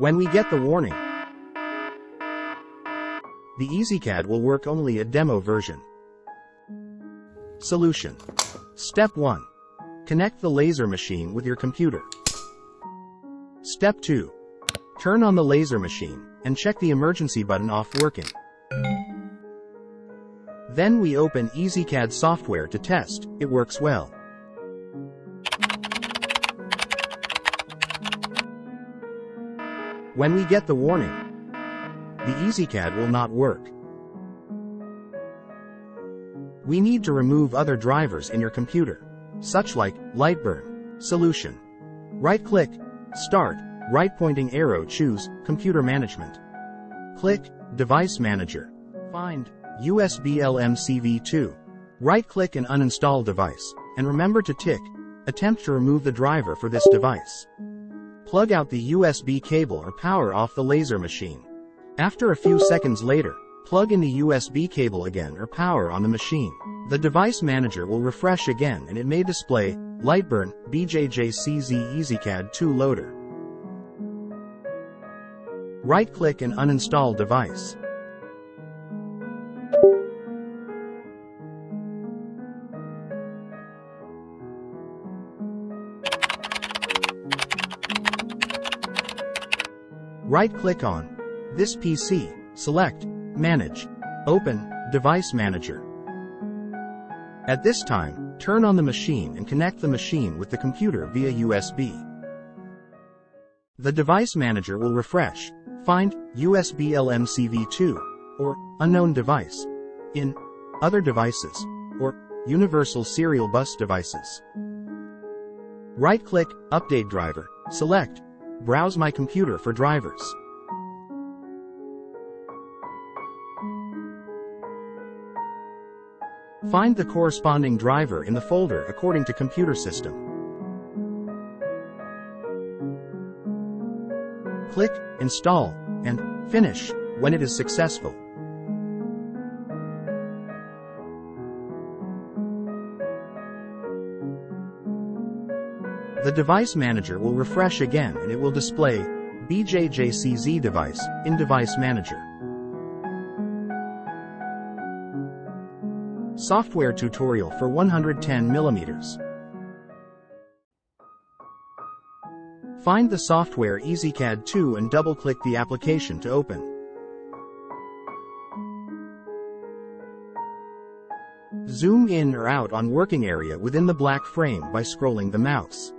When we get the warning, the Ezcad will work only a demo version. Solution. Step 1. Connect the laser machine with your computer. Step 2. Turn on the laser machine, and check the emergency button off working. Then we open Ezcad software to test it works well. When we get the warning, the Ezcad will not work. We need to remove other drivers in your computer, such like Lightburn. Solution. Right-click, Start, right-pointing arrow, choose Computer Management. Click Device Manager. Find USB LMCV2. Right-click and uninstall device, and remember to tick Attempt to remove the driver for this device. Plug out the USB cable or power off the laser machine. After a few seconds later, plug in the USB cable again or power on the machine. The device manager will refresh again and it may display Lightburn BJJCZ Ezcad 2 Loader. Right-click and uninstall device. Right-click on this PC, select Manage, open Device Manager. At this time, turn on the machine and connect the machine with the computer via USB. The Device Manager will refresh. Find USB LMCV2 or Unknown Device in Other Devices or Universal Serial Bus Devices. Right-click Update Driver, select Browse My Computer for drivers. Find the corresponding driver in the folder according to computer system. Click Install and Finish when it is successful. The Device Manager will refresh again and it will display BJJCZ device in Device Manager. Software tutorial for 110mm. Find the software Ezcad 2 and double-click the application to open. Zoom in or out on working area within the black frame by scrolling the mouse.